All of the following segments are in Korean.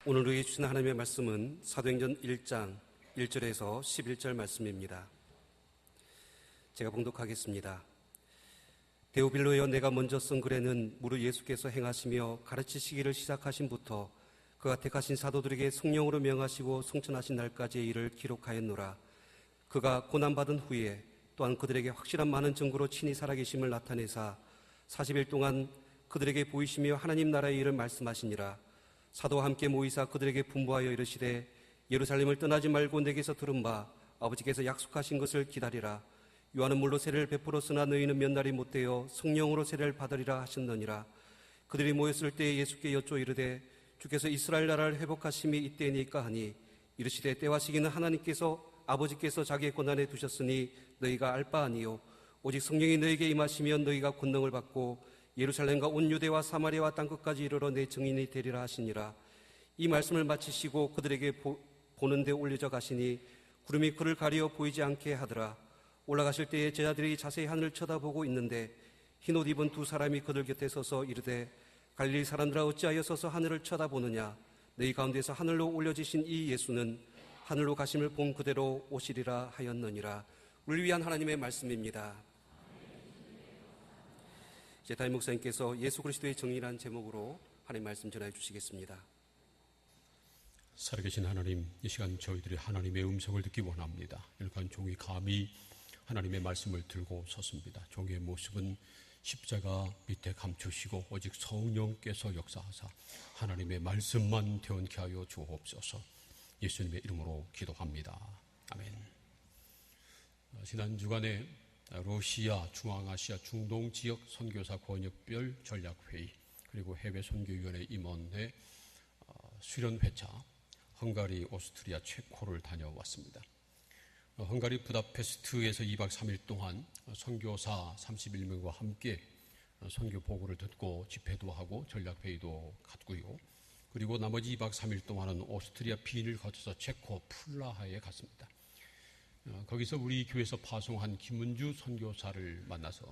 오늘 우리에게 주신 하나님의 말씀은 사도행전 1장 1절에서 11절 말씀입니다. 제가 봉독하겠습니다. 데오빌로여, 내가 먼저 쓴 글에는 무릇 예수께서 행하시며 가르치시기를 시작하신부터 그가 택하신 사도들에게 성령으로 명하시고 성천하신 날까지의 일을 기록하였노라. 그가 고난받은 후에 또한 그들에게 확실한 많은 증거로 친히 살아계심을 나타내사 40일 동안 그들에게 보이시며 하나님 나라의 일을 말씀하시니라. 사도와 함께 모이사 그들에게 분부하여 이르시되 예루살렘을 떠나지 말고 내게서 들은 바 아버지께서 약속하신 것을 기다리라. 요한은 물로 세례를 베풀었으나 너희는 몇 날이 못되어 성령으로 세례를 받으리라 하셨느니라. 그들이 모였을 때에 예수께 여쭈어 이르되 주께서 이스라엘 나라를 회복하심이 이때니까 하니 이르시되 때와 시기는 하나님께서 아버지께서 자기의 권한에 두셨으니 너희가 알 바 아니요 오직 성령이 너희에게 임하시면 너희가 권능을 받고 예루살렘과 온 유대와 사마리아와 땅끝까지 이르러 내 증인이 되리라 하시니라. 이 말씀을 마치시고 그들에게 보는 데 올려져 가시니 구름이 그를 가리어 보이지 않게 하더라. 올라가실 때에 제자들이 자세히 하늘을 쳐다보고 있는데 흰옷 입은 두 사람이 그들 곁에 서서 이르되 갈릴리 사람들아 어찌하여 서서 하늘을 쳐다보느냐. 너희 가운데서 하늘로 올려지신 이 예수는 하늘로 가심을 본 그대로 오시리라 하였느니라. 우리를 위한 하나님의 말씀입니다. 이제 담임 목사님께서 예수 그리스도의 정의라는 제목으로 하나님 말씀 전해 주시겠습니다. 살아계신 하나님, 이 시간 저희들이 하나님의 음성을 듣기 원합니다. 일간 종이 감히 하나님의 말씀을 들고 섰습니다. 종의 모습은 십자가 밑에 감추시고 오직 성령께서 역사하사 하나님의 말씀만 태원케 하여 주옵소서. 예수님의 이름으로 기도합니다. 아멘. 지난 주간에 러시아, 중앙아시아, 중동 지역 선교사 권역별 전략회의 그리고 해외 선교위원회 임원회 수련회차 헝가리, 오스트리아, 체코를 다녀왔습니다. 헝가리 부다페스트에서 2박 3일 동안 선교사 31명과 함께 선교 보고를 듣고 집회도 하고 전략회의도 갔고요. 그리고 나머지 2박 3일 동안은 오스트리아 빈을 거쳐서 체코 플라하에 갔습니다. 거기서 우리 교회에서 파송한 김은주 선교사를 만나서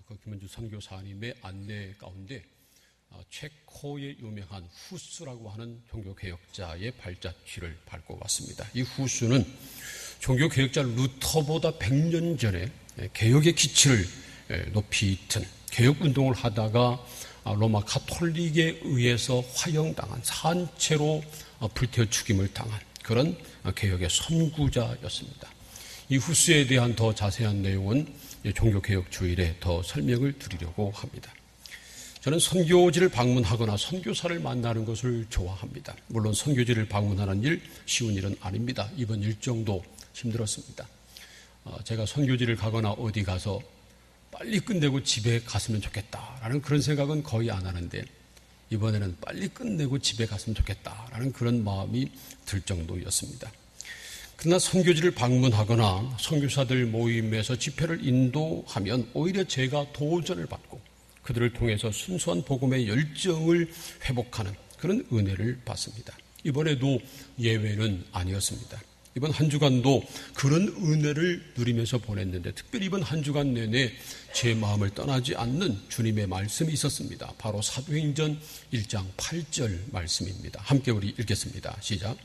그 김은주 선교사님의 안내 가운데 체코의 유명한 후스라고 하는 종교개혁자의 발자취를 밟고 왔습니다. 이 후스는 종교개혁자 루터보다 100년 전에 개혁의 기치를 높이 든 개혁운동을 하다가 로마 가톨릭에 의해서 화형당한 산채로 불태워 죽임을 당한 그런 개혁의 선구자였습니다. 이 후스에 대한 더 자세한 내용은 종교개혁 주일에 더 설명을 드리려고 합니다. 저는 선교지를 방문하거나 선교사를 만나는 것을 좋아합니다. 물론 선교지를 방문하는 일 쉬운 일은 아닙니다. 이번 일정도 힘들었습니다. 제가 선교지를 가거나 어디 가서 빨리 끝내고 집에 갔으면 좋겠다라는 그런 생각은 거의 안 하는데 이번에는 빨리 끝내고 집에 갔으면 좋겠다라는 그런 마음이 들 정도였습니다. 그러나 선교지를 방문하거나 선교사들 모임에서 집회를 인도하면 오히려 제가 도전을 받고 그들을 통해서 순수한 복음의 열정을 회복하는 그런 은혜를 받습니다. 이번에도 예외는 아니었습니다. 이번 한 주간도 그런 은혜를 누리면서 보냈는데 특별히 이번 한 주간 내내 제 마음을 떠나지 않는 주님의 말씀이 있었습니다. 바로 사도행전 1장 8절 말씀입니다. 함께 우리 읽겠습니다. 시작.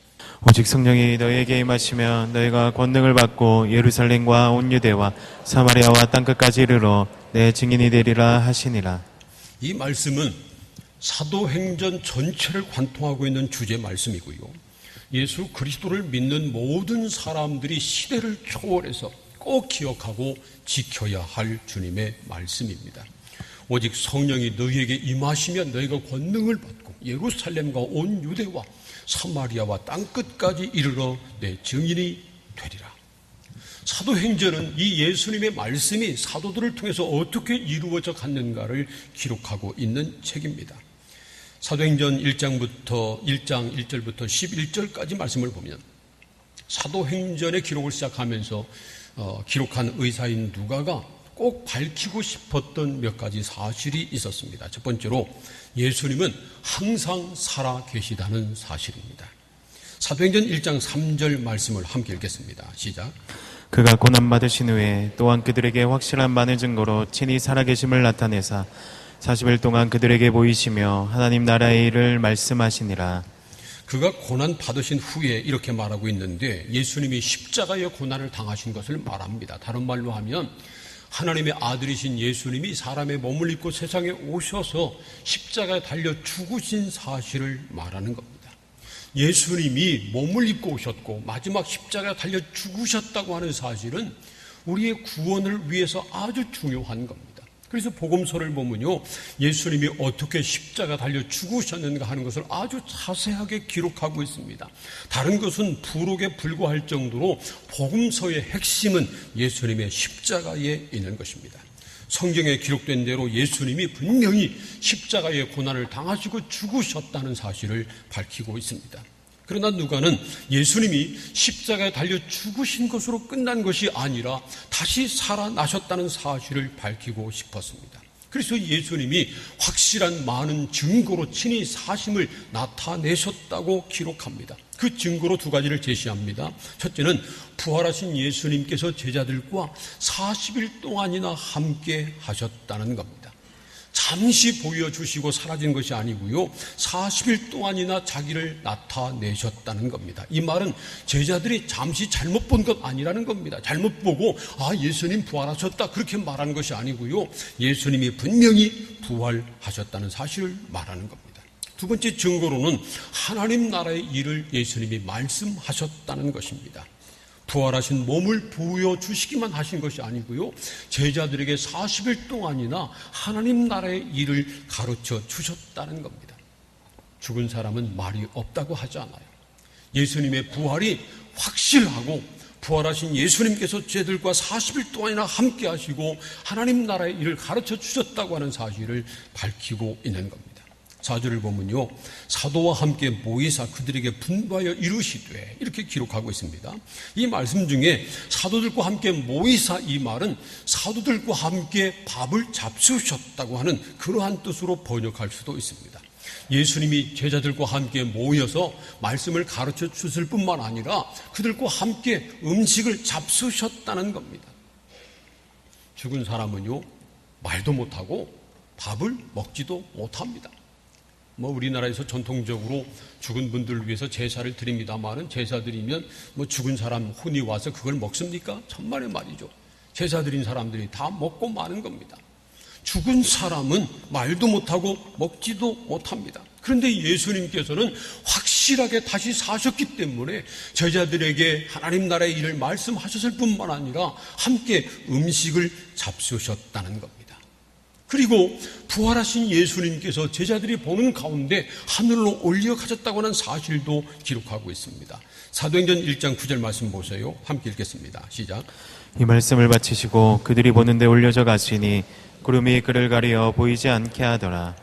오직 성령이 너희에게 임하시면 너희가 권능을 받고 예루살렘과 온 유대와 사마리아와 땅끝까지 이르러 내 증인이 되리라 하시니라. 이 말씀은 사도행전 전체를 관통하고 있는 주제 말씀이고요. 예수 그리스도를 믿는 모든 사람들이 시대를 초월해서 꼭 기억하고 지켜야 할 주님의 말씀입니다. 오직 성령이 너희에게 임하시면 너희가 권능을 받고 예루살렘과 온 유대와 사마리아와 땅끝까지 이르러 내 증인이 되리라. 사도행전은 이 예수님의 말씀이 사도들을 통해서 어떻게 이루어져 갔는가를 기록하고 있는 책입니다. 사도행전 1장 1절부터 11절까지 말씀을 보면 사도행전의 기록을 시작하면서 기록한 의사인 누가가 꼭 밝히고 싶었던 몇 가지 사실이 있었습니다. 첫 번째로 예수님은 항상 살아 계시다는 사실입니다. 사도행전 1장 3절 말씀을 함께 읽겠습니다. 시작. 그가 고난받으신 후에 또한 그들에게 확실한 많은 증거로 친히 살아계심을 나타내사 40일 동안 그들에게 보이시며 하나님 나라의 일을 말씀하시니라. 그가 고난 받으신 후에 이렇게 말하고 있는데 예수님이 십자가의 고난을 당하신 것을 말합니다. 다른 말로 하면 하나님의 아들이신 예수님이 사람의 몸을 입고 세상에 오셔서 십자가에 달려 죽으신 사실을 말하는 겁니다. 예수님이 몸을 입고 오셨고 마지막 십자가에 달려 죽으셨다고 하는 사실은 우리의 구원을 위해서 아주 중요한 겁니다. 그래서 복음서를 보면요, 예수님이 어떻게 십자가 달려 죽으셨는가 하는 것을 아주 자세하게 기록하고 있습니다. 다른 것은 부록에 불과할 정도로 복음서의 핵심은 예수님의 십자가에 있는 것입니다. 성경에 기록된 대로 예수님이 분명히 십자가의 고난을 당하시고 죽으셨다는 사실을 밝히고 있습니다. 그러나 누가는 예수님이 십자가에 달려 죽으신 것으로 끝난 것이 아니라 다시 살아나셨다는 사실을 밝히고 싶었습니다. 그래서 예수님이 확실한 많은 증거로 친히 사심을 나타내셨다고 기록합니다. 그 증거로 두 가지를 제시합니다. 첫째는 부활하신 예수님께서 제자들과 40일 동안이나 함께 하셨다는 겁니다. 잠시 보여주시고 사라진 것이 아니고요, 40일 동안이나 자기를 나타내셨다는 겁니다. 이 말은 제자들이 잠시 잘못 본 것 아니라는 겁니다. 잘못 보고 예수님 부활하셨다 그렇게 말하는 것이 아니고요, 예수님이 분명히 부활하셨다는 사실을 말하는 겁니다. 두 번째 증거로는 하나님 나라의 일을 예수님이 말씀하셨다는 것입니다. 부활하신 몸을 보여주시기만 하신 것이 아니고요, 제자들에게 40일 동안이나 하나님 나라의 일을 가르쳐 주셨다는 겁니다. 죽은 사람은 말이 없다고 하지 않아요. 예수님의 부활이 확실하고 부활하신 예수님께서 제자들과 40일 동안이나 함께 하시고 하나님 나라의 일을 가르쳐 주셨다고 하는 사실을 밝히고 있는 겁니다. 4절을 보면요, 사도와 함께 모이사 그들에게 분부하여 이르시되 이렇게 기록하고 있습니다. 이 말씀 중에 사도들과 함께 모이사, 이 말은 사도들과 함께 밥을 잡수셨다고 하는 그러한 뜻으로 번역할 수도 있습니다. 예수님이 제자들과 함께 모여서 말씀을 가르쳐 주실 뿐만 아니라 그들과 함께 음식을 잡수셨다는 겁니다. 죽은 사람은요, 말도 못하고 밥을 먹지도 못합니다. 우리나라에서 전통적으로 죽은 분들을 위해서 제사를 드립니다만은, 제사 드리면 죽은 사람 혼이 와서 그걸 먹습니까? 천만의 말이죠. 제사 드린 사람들이 다 먹고 마는 겁니다. 죽은 사람은 말도 못하고 먹지도 못합니다. 그런데 예수님께서는 확실하게 다시 사셨기 때문에 제자들에게 하나님 나라의 일을 말씀하셨을 뿐만 아니라 함께 음식을 잡수셨다는 겁니다. 그리고 부활하신 예수님께서 제자들이 보는 가운데 하늘로 올려가셨다고 하는 사실도 기록하고 있습니다. 사도행전 1장 9절 말씀 보세요. 함께 읽겠습니다. 시작. 이 말씀을 마치시고 그들이 보는데 올려져 가시니 구름이 그를 가리어 보이지 않게 하더라.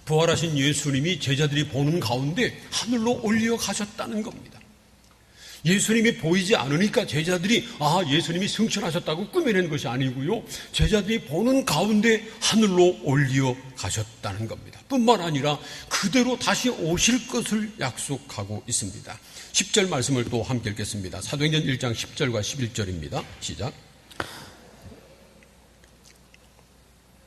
부활하신 예수님이 제자들이 보는 가운데 하늘로 올려가셨다는 겁니다. 예수님이 보이지 않으니까 제자들이 예수님이 승천하셨다고 꾸며낸 것이 아니고요, 제자들이 보는 가운데 하늘로 올려가셨다는 겁니다. 뿐만 아니라 그대로 다시 오실 것을 약속하고 있습니다. 10절 말씀을 또 함께 읽겠습니다. 사도행전 1장 10절과 11절입니다. 시작.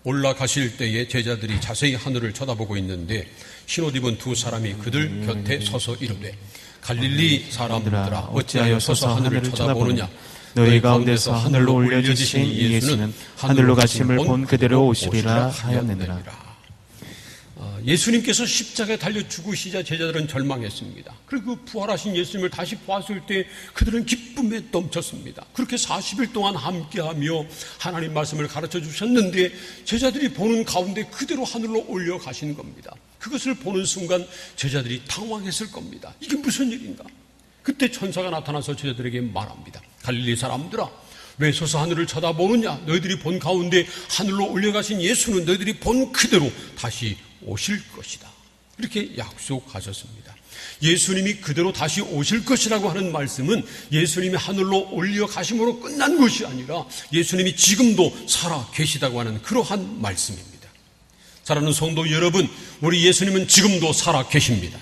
올라가실 때에 제자들이 자세히 하늘을 쳐다보고 있는데 흰옷 입은 두 사람이 그들 곁에 서서 이르되 갈릴리 사람들아 어찌하여 서서 하늘을 쳐다보느냐. 너희 가운데서 하늘로 올려주신 이 예수는 하늘로 가심을 본 그대로 오시리라 하였느니라. 예수님께서 십자가에 달려 죽으시자 제자들은 절망했습니다. 그리고 부활하신 예수님을 다시 보았을 때 그들은 기쁨에 넘쳤습니다. 그렇게 40일 동안 함께하며 하나님 말씀을 가르쳐 주셨는데 제자들이 보는 가운데 그대로 하늘로 올려가시는 겁니다. 그것을 보는 순간 제자들이 당황했을 겁니다. 이게 무슨 일인가? 그때 천사가 나타나서 제자들에게 말합니다. 갈릴리 사람들아 왜 서서 하늘을 쳐다보느냐. 너희들이 본 가운데 하늘로 올려가신 예수는 너희들이 본 그대로 다시 오실 것이다. 이렇게 약속하셨습니다. 예수님이 그대로 다시 오실 것이라고 하는 말씀은 예수님이 하늘로 올려가심으로 끝난 것이 아니라 예수님이 지금도 살아 계시다고 하는 그러한 말씀입니다. 사랑하는 성도 여러분, 우리 예수님은 지금도 살아 계십니다.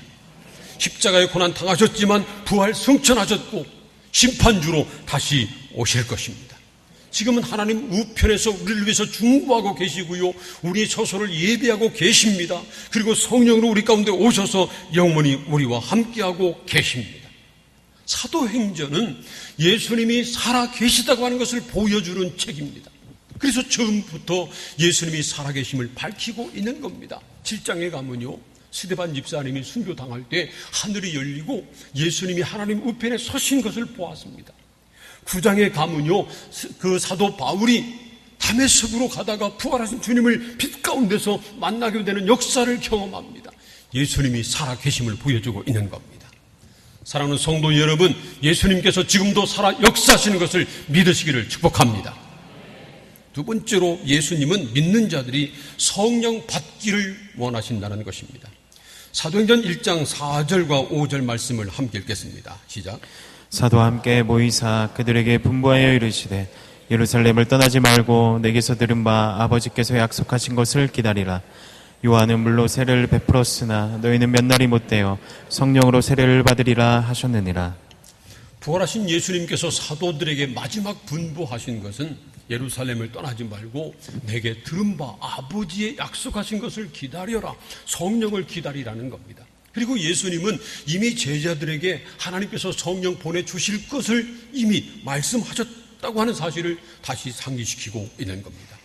십자가의 고난 당하셨지만 부활 승천하셨고 심판주로 다시 오실 것입니다. 지금은 하나님 우편에서 우리를 위해서 중보하고 계시고요, 우리의 처소를 예비하고 계십니다. 그리고 성령으로 우리 가운데 오셔서 영원히 우리와 함께하고 계십니다. 사도행전은 예수님이 살아 계시다고 하는 것을 보여주는 책입니다. 그래서 처음부터 예수님이 살아계심을 밝히고 있는 겁니다. 7장에 가면요, 스데반 집사님이 순교당할 때 하늘이 열리고 예수님이 하나님 우편에 서신 것을 보았습니다. 9장에 가면요, 그 사도 바울이 다메섹으로 가다가 부활하신 주님을 빛 가운데서 만나게 되는 역사를 경험합니다. 예수님이 살아계심을 보여주고 있는 겁니다. 사랑하는 성도 여러분, 예수님께서 지금도 살아 역사하시는 것을 믿으시기를 축복합니다. 두 번째로, 예수님은 믿는 자들이 성령 받기를 원하신다는 것입니다. 사도행전 1장 4절과 5절 말씀을 함께 읽겠습니다. 시작. 사도와 함께 모이사 그들에게 분부하여 이르시되 예루살렘을 떠나지 말고 내게서 들은 바 아버지께서 약속하신 것을 기다리라. 요한은 물로 세례를 베풀었으나 너희는 몇 날이 못되어 성령으로 세례를 받으리라 하셨느니라. 부활하신 예수님께서 사도들에게 마지막 분부하신 것은 예루살렘을 떠나지 말고 내게 들은 바 아버지의 약속하신 것을 기다려라, 성령을 기다리라는 겁니다. 그리고 예수님은 이미 제자들에게 하나님께서 성령 보내주실 것을 이미 말씀하셨다고 하는 사실을 다시 상기시키고 있는 겁니다.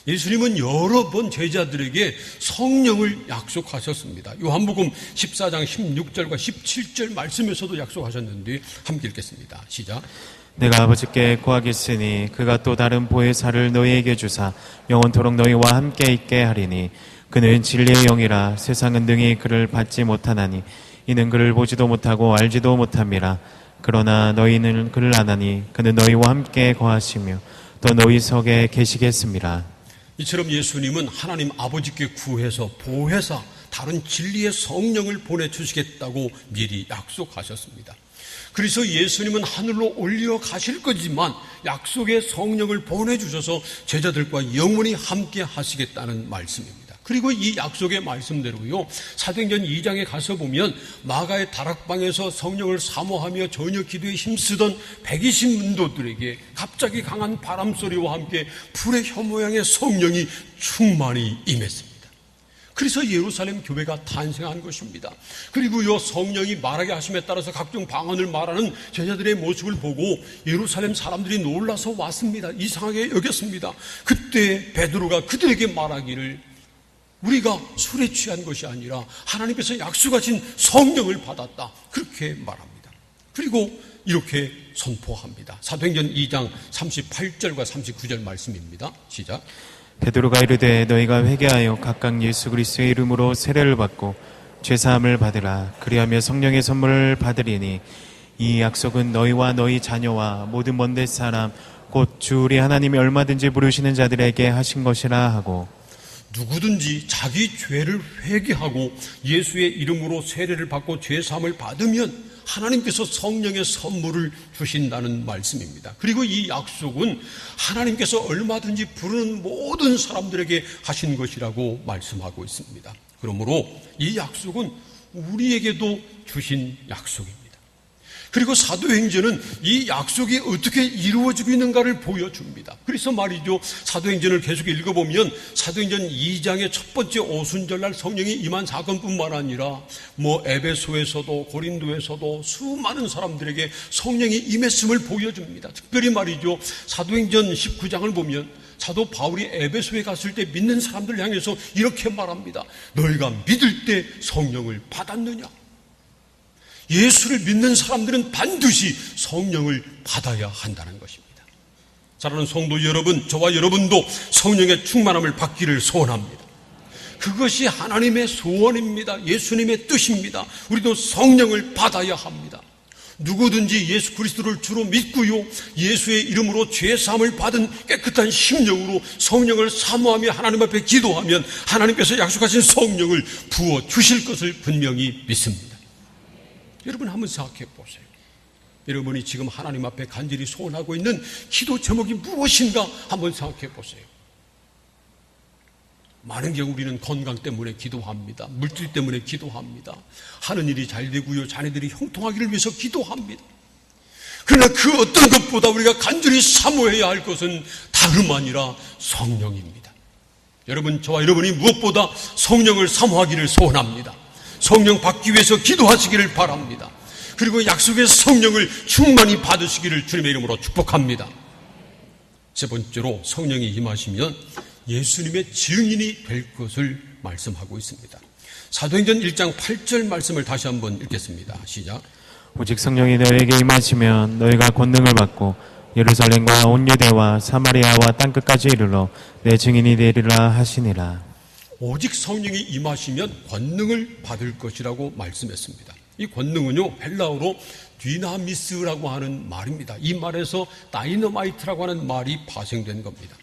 예수님은 여러 번 제자들에게 성령을 약속하셨습니다. 요한복음 14장 16절과 17절 말씀에서도 약속하셨는데 함께 읽겠습니다. 시작. 내가 아버지께 구하겠으니 그가 또 다른 보혜사를 너희에게 주사 영원토록 너희와 함께 있게 하리니 그는 진리의 영이라. 세상은 능히 그를 받지 못하나니 이는 그를 보지도 못하고 알지도 못함이라. 그러나 너희는 그를 아나니 그는 너희와 함께 거하시며 또 너희 속에 계시겠습니다. 이처럼 예수님은 하나님 아버지께 구해서 보혜사, 다른 진리의 성령을 보내주시겠다고 미리 약속하셨습니다. 그래서 예수님은 하늘로 올려 가실 거지만 약속의 성령을 보내주셔서 제자들과 영원히 함께 하시겠다는 말씀입니다. 그리고 이 약속의 말씀대로요, 사도행전 2장에 가서 보면 마가의 다락방에서 성령을 사모하며 저녁 기도에 힘쓰던 120문도들에게 갑자기 강한 바람소리와 함께 불의 혀 모양의 성령이 충만히 임했습니다. 그래서 예루살렘 교회가 탄생한 것입니다. 그리고요, 성령이 말하게 하심에 따라서 각종 방언을 말하는 제자들의 모습을 보고 예루살렘 사람들이 놀라서 왔습니다. 이상하게 여겼습니다. 그때 베드로가 그들에게 말하기를 우리가 술에 취한 것이 아니라 하나님께서 약속하신 성령을 받았다, 그렇게 말합니다. 그리고 이렇게 선포합니다. 사도행전 2장 38절과 39절 말씀입니다. 시작. 베드로가 이르되 너희가 회개하여 각각 예수 그리스도의 이름으로 세례를 받고 죄사함을 받으라. 그리하며 성령의 선물을 받으리니 이 약속은 너희와 너희 자녀와 모든 먼데 사람 곧 주 우리 하나님이 얼마든지 부르시는 자들에게 하신 것이라 하고. 누구든지 자기 죄를 회개하고 예수의 이름으로 세례를 받고 죄사함을 받으면 하나님께서 성령의 선물을 주신다는 말씀입니다. 그리고 이 약속은 하나님께서 얼마든지 부르는 모든 사람들에게 하신 것이라고 말씀하고 있습니다. 그러므로 이 약속은 우리에게도 주신 약속입니다. 그리고 사도행전은 이 약속이 어떻게 이루어지고 있는가를 보여줍니다. 그래서 말이죠, 사도행전을 계속 읽어보면 사도행전 2장의 첫 번째 오순절날 성령이 임한 사건뿐만 아니라 에베소에서도 고린도에서도 수많은 사람들에게 성령이 임했음을 보여줍니다. 특별히 말이죠, 사도행전 19장을 보면 사도 바울이 에베소에 갔을 때 믿는 사람들 향해서 이렇게 말합니다. 너희가 믿을 때 성령을 받았느냐? 예수를 믿는 사람들은 반드시 성령을 받아야 한다는 것입니다. 사랑하는 성도 여러분, 저와 여러분도 성령의 충만함을 받기를 소원합니다. 그것이 하나님의 소원입니다. 예수님의 뜻입니다. 우리도 성령을 받아야 합니다. 누구든지 예수 그리스도를 주로 믿고요, 예수의 이름으로 죄사함을 받은 깨끗한 심령으로 성령을 사모하며 하나님 앞에 기도하면 하나님께서 약속하신 성령을 부어 주실 것을 분명히 믿습니다. 여러분 한번 생각해 보세요. 여러분이 지금 하나님 앞에 간절히 소원하고 있는 기도 제목이 무엇인가 한번 생각해 보세요. 많은 경우 우리는 건강 때문에 기도합니다. 물질 때문에 기도합니다. 하는 일이 잘 되고요, 자녀들이 형통하기를 위해서 기도합니다. 그러나 그 어떤 것보다 우리가 간절히 사모해야 할 것은 다름 아니라 성령입니다. 여러분, 저와 여러분이 무엇보다 성령을 사모하기를 소원합니다. 성령 받기 위해서 기도하시기를 바랍니다. 그리고 약속의 성령을 충만히 받으시기를 주님의 이름으로 축복합니다. 세 번째로, 성령이 임하시면 예수님의 증인이 될 것을 말씀하고 있습니다. 사도행전 1장 8절 말씀을 다시 한번 읽겠습니다. 시작. 오직 성령이 너에게 임하시면 너희가 권능을 받고 예루살렘과 온 유대와 사마리아와 땅끝까지 이르러 내 증인이 되리라 하시니라. 오직 성령이 임하시면 권능을 받을 것이라고 말씀했습니다. 이 권능은요, 헬라어로 디나미스라고 하는 말입니다. 이 말에서 다이너마이트라고 하는 말이 파생된 겁니다.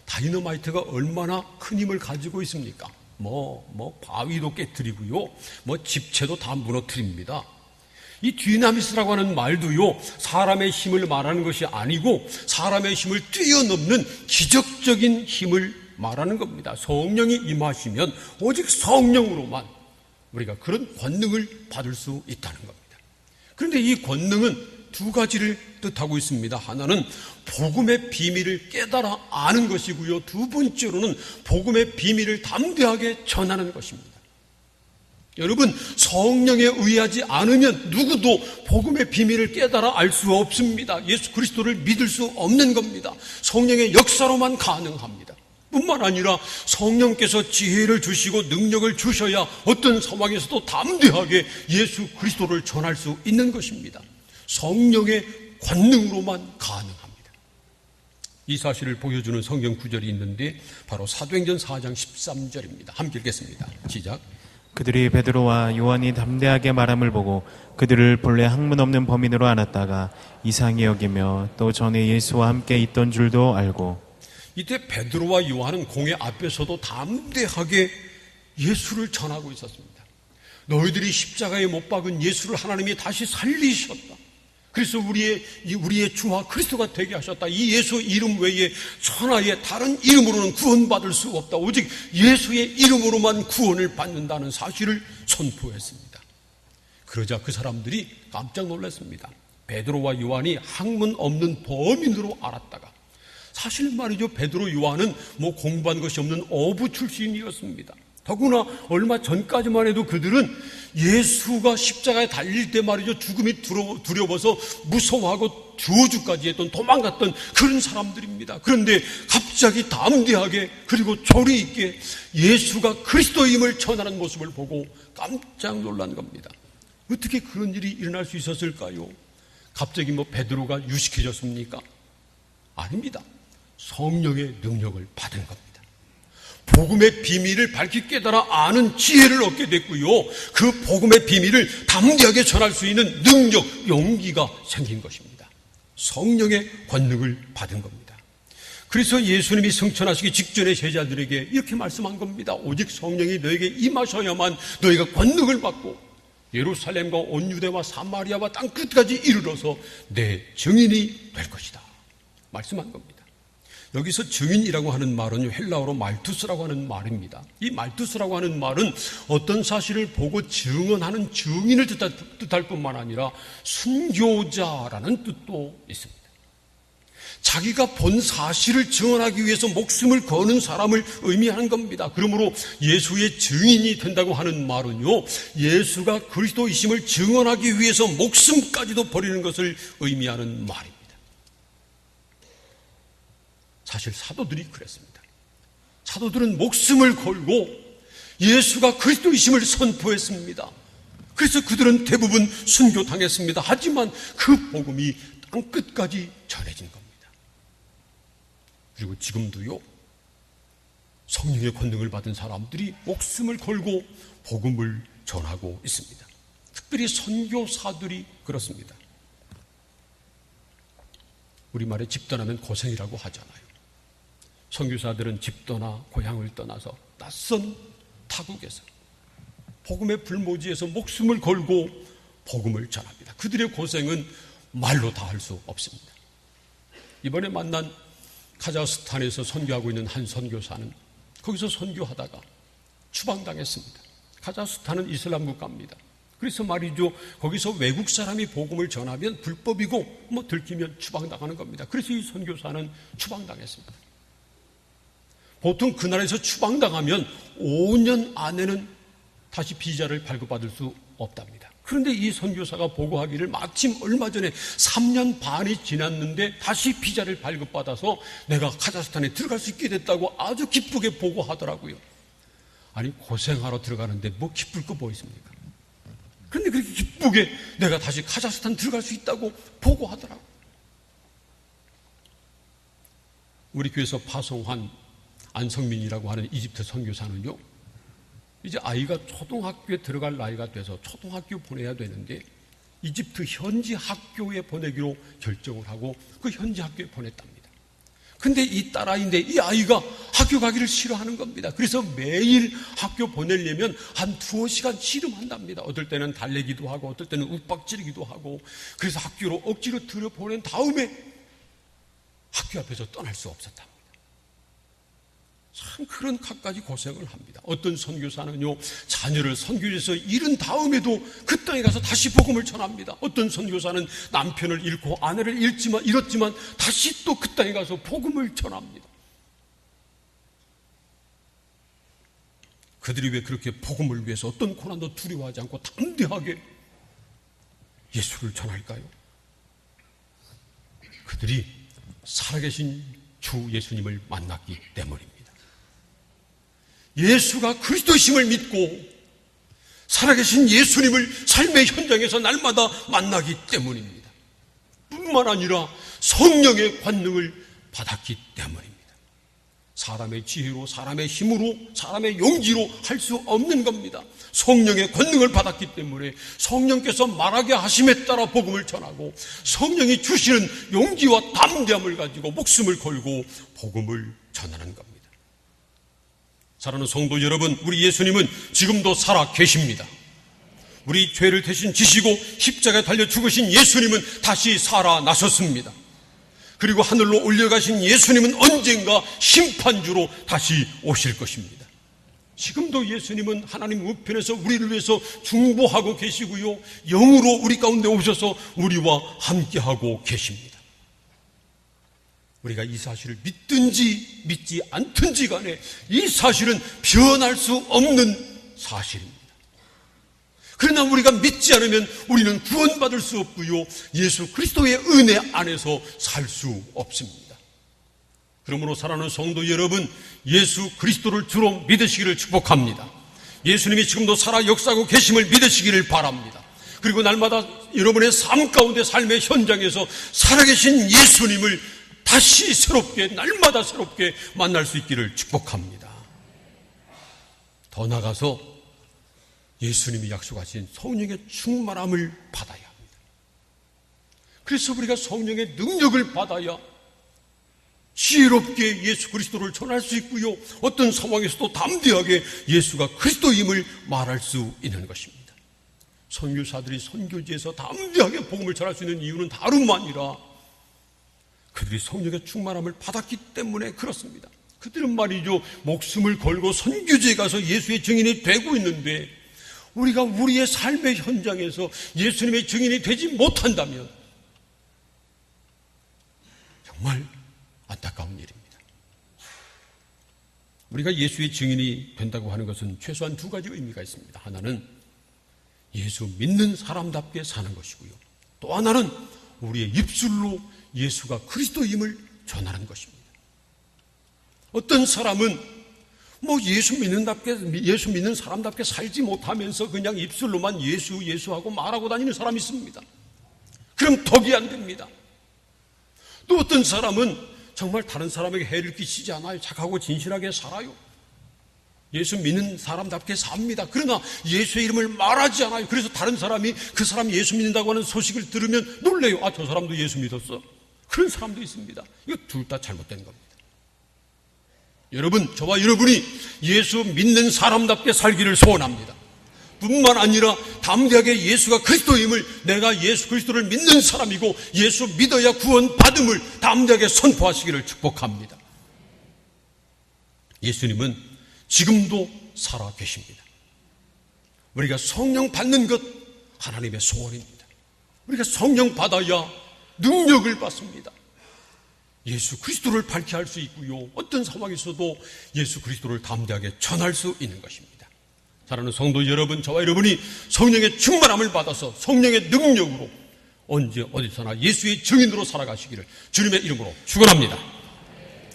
다이너마이트가 얼마나 큰 힘을 가지고 있습니까? 바위도 깨뜨리고요, 집체도 다 무너뜨립니다. 이 디나미스라고 하는 말도요, 사람의 힘을 말하는 것이 아니고 사람의 힘을 뛰어넘는 기적적인 힘을 말하는 겁니다. 성령이 임하시면 오직 성령으로만 우리가 그런 권능을 받을 수 있다는 겁니다. 그런데 이 권능은 두 가지를 뜻하고 있습니다. 하나는 복음의 비밀을 깨달아 아는 것이고요, 두 번째로는 복음의 비밀을 담대하게 전하는 것입니다. 여러분, 성령에 의하지 않으면 누구도 복음의 비밀을 깨달아 알 수 없습니다. 예수 그리스도를 믿을 수 없는 겁니다. 성령의 역사로만 가능합니다. 뿐만 아니라 성령께서 지혜를 주시고 능력을 주셔야 어떤 상황에서도 담대하게 예수 그리스도를 전할 수 있는 것입니다. 성령의 권능으로만 가능합니다. 이 사실을 보여주는 성경 구절이 있는데 바로 사도행전 4장 13절입니다. 함께 읽겠습니다. 시작. 그들이 베드로와 요한이 담대하게 말함을 보고 그들을 본래 학문 없는 범인으로 알았다가 이상히 여기며 또 전에 예수와 함께 있던 줄도 알고. 이때 베드로와 요한은 공회 앞에서도 담대하게 예수를 전하고 있었습니다. 너희들이 십자가에 못 박은 예수를 하나님이 다시 살리셨다. 그래서 우리의 주와 그리스도가 되게 하셨다. 이 예수 이름 외에 천하의 다른 이름으로는 구원받을 수 없다. 오직 예수의 이름으로만 구원을 받는다는 사실을 선포했습니다. 그러자 그 사람들이 깜짝 놀랐습니다. 베드로와 요한이 학문 없는 범인으로 알았다가, 사실 말이죠, 베드로 요한은 공부한 것이 없는 어부 출신이었습니다. 더구나 얼마 전까지만 해도 그들은 예수가 십자가에 달릴 때 말이죠, 죽음이 두려워서 무서워하고 저주까지 했던, 도망갔던 그런 사람들입니다. 그런데 갑자기 담대하게 그리고 조리 있게 예수가 그리스도임을 전하는 모습을 보고 깜짝 놀란 겁니다. 어떻게 그런 일이 일어날 수 있었을까요? 갑자기 베드로가 유식해졌습니까? 아닙니다. 성령의 능력을 받은 겁니다. 복음의 비밀을 밝히 깨달아 아는 지혜를 얻게 됐고요, 그 복음의 비밀을 담대하게 전할 수 있는 능력, 용기가 생긴 것입니다. 성령의 권능을 받은 겁니다. 그래서 예수님이 승천하시기 직전에 제자들에게 이렇게 말씀한 겁니다. 오직 성령이 너에게 임하셔야만 너희가 권능을 받고 예루살렘과 온 유대와 사마리아와 땅끝까지 이르러서 내 증인이 될 것이다 말씀한 겁니다. 여기서 증인이라고 하는 말은 헬라어로 말투스라고 하는 말입니다. 이 말투스라고 하는 말은 어떤 사실을 보고 증언하는 증인을 뜻할 뿐만 아니라 순교자라는 뜻도 있습니다. 자기가 본 사실을 증언하기 위해서 목숨을 거는 사람을 의미하는 겁니다. 그러므로 예수의 증인이 된다고 하는 말은요, 예수가 그리스도이심을 증언하기 위해서 목숨까지도 버리는 것을 의미하는 말입니다. 사실 사도들이 그랬습니다. 사도들은 목숨을 걸고 예수가 그리스도이심을 선포했습니다. 그래서 그들은 대부분 순교당했습니다. 하지만 그 복음이 땅끝까지 전해진 겁니다. 그리고 지금도요, 성령의 권능을 받은 사람들이 목숨을 걸고 복음을 전하고 있습니다. 특별히 선교사들이 그렇습니다. 우리말에 집 떠나면 고생이라고 하잖아요. 선교사들은 집 떠나 고향을 떠나서 낯선 타국에서 복음의 불모지에서 목숨을 걸고 복음을 전합니다. 그들의 고생은 말로 다 할 수 없습니다. 이번에 만난 카자흐스탄에서 선교하고 있는 한 선교사는 거기서 선교하다가 추방당했습니다. 카자흐스탄은 이슬람 국가입니다. 그래서 말이죠, 거기서 외국 사람이 복음을 전하면 불법이고 들키면 추방당하는 겁니다. 그래서 이 선교사는 추방당했습니다. 보통 그 나라에서 추방당하면 5년 안에는 다시 비자를 발급받을 수 없답니다. 그런데 이 선교사가 보고하기를 마침 얼마 전에 3년 반이 지났는데 다시 비자를 발급받아서 내가 카자흐스탄에 들어갈 수 있게 됐다고 아주 기쁘게 보고하더라고요. 아니, 고생하러 들어가는데 뭐 기쁠 거 뭐 있습니까? 그런데 그렇게 기쁘게 내가 다시 카자흐스탄 들어갈 수 있다고 보고하더라고요. 우리 교회에서 파송한 안성민이라고 하는 이집트 선교사는요, 이제 아이가 초등학교에 들어갈 나이가 돼서 초등학교 보내야 되는데 이집트 현지 학교에 보내기로 결정을 하고 그 현지 학교에 보냈답니다. 근데 이 딸아이인데 이 아이가 학교 가기를 싫어하는 겁니다. 그래서 매일 학교 보내려면 한 2-5시간 씨름한답니다. 어떨 때는 달래기도 하고 어떨 때는 윽박지르기도 하고, 그래서 학교로 억지로 들여보낸 다음에 학교 앞에서 떠날 수 없었답니다. 참 그런 갖가지 고생을 합니다. 어떤 선교사는요, 자녀를 선교지에서 잃은 다음에도 그 땅에 가서 다시 복음을 전합니다. 어떤 선교사는 남편을 잃고 아내를 잃었지만 다시 또 그 땅에 가서 복음을 전합니다. 그들이 왜 그렇게 복음을 위해서 어떤 고난도 두려워하지 않고 담대하게 예수를 전할까요? 그들이 살아계신 주 예수님을 만났기 때문입니다. 예수가 그리스도심을 믿고 살아계신 예수님을 삶의 현장에서 날마다 만나기 때문입니다. 뿐만 아니라 성령의 권능을 받았기 때문입니다. 사람의 지혜로, 사람의 힘으로, 사람의 용기로 할 수 없는 겁니다. 성령의 권능을 받았기 때문에 성령께서 말하게 하심에 따라 복음을 전하고 성령이 주시는 용기와 담대함을 가지고 목숨을 걸고 복음을 전하는 겁니다. 사랑하는 성도 여러분, 우리 예수님은 지금도 살아 계십니다. 우리 죄를 대신 지시고 십자가에 달려 죽으신 예수님은 다시 살아나셨습니다. 그리고 하늘로 올려가신 예수님은 언젠가 심판주로 다시 오실 것입니다. 지금도 예수님은 하나님 우편에서 우리를 위해서 중보하고 계시고요, 영으로 우리 가운데 오셔서 우리와 함께하고 계십니다. 우리가 이 사실을 믿든지 믿지 않든지 간에 이 사실은 변할 수 없는 사실입니다. 그러나 우리가 믿지 않으면 우리는 구원받을 수 없고요, 예수 그리스도의 은혜 안에서 살 수 없습니다. 그러므로 사랑하는 성도 여러분, 예수 그리스도를 주로 믿으시기를 축복합니다. 예수님이 지금도 살아 역사하고 계심을 믿으시기를 바랍니다. 그리고 날마다 여러분의 삶 가운데 삶의 현장에서 살아계신 예수님을 다시 새롭게, 날마다 새롭게 만날 수 있기를 축복합니다. 더 나아가서 예수님이 약속하신 성령의 충만함을 받아야 합니다. 그래서 우리가 성령의 능력을 받아야 지혜롭게 예수 그리스도를 전할 수 있고요, 어떤 상황에서도 담대하게 예수가 그리스도임을 말할 수 있는 것입니다. 선교사들이 선교지에서 담대하게 복음을 전할 수 있는 이유는 다름 아니라 그들이 성령의 충만함을 받았기 때문에 그렇습니다. 그들은 말이죠, 목숨을 걸고 선교지에 가서 예수의 증인이 되고 있는데 우리가 우리의 삶의 현장에서 예수님의 증인이 되지 못한다면 정말 안타까운 일입니다. 우리가 예수의 증인이 된다고 하는 것은 최소한 2가지 의미가 있습니다. 하나는 예수 믿는 사람답게 사는 것이고요, 또 하나는 우리의 입술로 예수가 그리스도임을 전하는 것입니다. 어떤 사람은 예수 믿는 사람답게 살지 못하면서 그냥 입술로만 예수하고 말하고 다니는 사람이 있습니다. 그럼 덕이 안 됩니다. 또 어떤 사람은 정말 다른 사람에게 해를 끼치지 않아요. 착하고 진실하게 살아요. 예수 믿는 사람답게 삽니다. 그러나 예수의 이름을 말하지 않아요. 그래서 다른 사람이 그 사람이 예수 믿는다고 하는 소식을 들으면 놀래요. 저 사람도 예수 믿었어. 그런 사람도 있습니다. 이거 둘 다 잘못된 겁니다. 여러분, 저와 여러분이 예수 믿는 사람답게 살기를 소원합니다. 뿐만 아니라 담대하게 예수가 그리스도임을, 내가 예수 그리스도를 믿는 사람이고 예수 믿어야 구원받음을 담대하게 선포하시기를 축복합니다. 예수님은 지금도 살아 계십니다. 우리가 성령 받는 것, 하나님의 소원입니다. 우리가 성령 받아야 능력을 받습니다. 예수 그리스도를 밝게 할 수 있고요. 어떤 상황에서도 예수 그리스도를 담대하게 전할 수 있는 것입니다. 사랑하는 성도 여러분, 저와 여러분이 성령의 충만함을 받아서 성령의 능력으로 언제 어디서나 예수의 증인으로 살아가시기를 주님의 이름으로 축원합니다.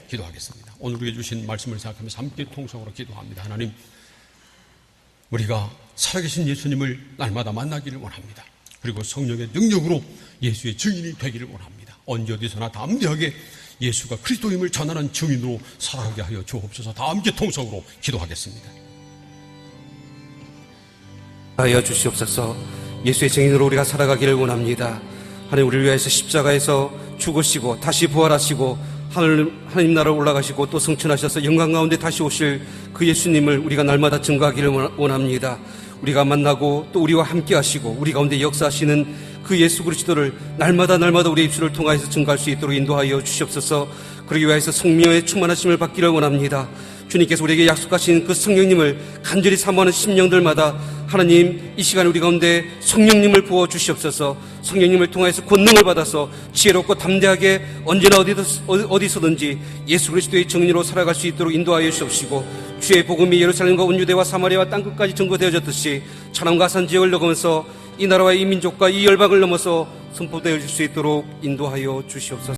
기도하겠습니다. 오늘 우리에게 주신 말씀을 생각하면서 함께 통성으로 기도합니다. 하나님, 우리가 살아계신 예수님을 날마다 만나기를 원합니다. 그리고 성령의 능력으로 예수의 증인이 되기를 원합니다. 언제 어디서나 담대하게 예수가 그리스도임을 전하는 증인으로 살아가게 하여 주옵소서. 다 함께 통성으로 기도하겠습니다. 하여 주시옵소서. 예수의 증인으로 우리가 살아가기를 원합니다. 하나님, 우리를 위해서 십자가에서 죽으시고 다시 부활하시고 하나님 나라로 올라가시고 또 승천하셔서 영광 가운데 다시 오실 그 예수님을 우리가 날마다 증거하기를 원합니다. 우리가 만나고 또 우리와 함께 하시고 우리 가운데 역사하시는 그 예수 그리스도를 날마다 우리의 입술을 통하여서 증거할 수 있도록 인도하여 주시옵소서. 그러기 위해서 성령의 충만하심을 받기를 원합니다. 주님께서 우리에게 약속하신 그 성령님을 간절히 사모하는 심령들마다 하나님, 이 시간에 우리 가운데 성령님을 부어 주시옵소서. 성령님을 통하여서 권능을 받아서 지혜롭고 담대하게 언제나 어디서든지 예수 그리스도의 증인으로 살아갈 수 있도록 인도하여 주옵시고, 주의 복음이 예루살렘과 온 유대와 사마리아와 땅끝까지 전거되어졌듯이 천함과 산 지역을 넘어서 이 나라와 이 민족과 이 열방을 넘어서 선포되어질 수 있도록 인도하여 주시옵소서.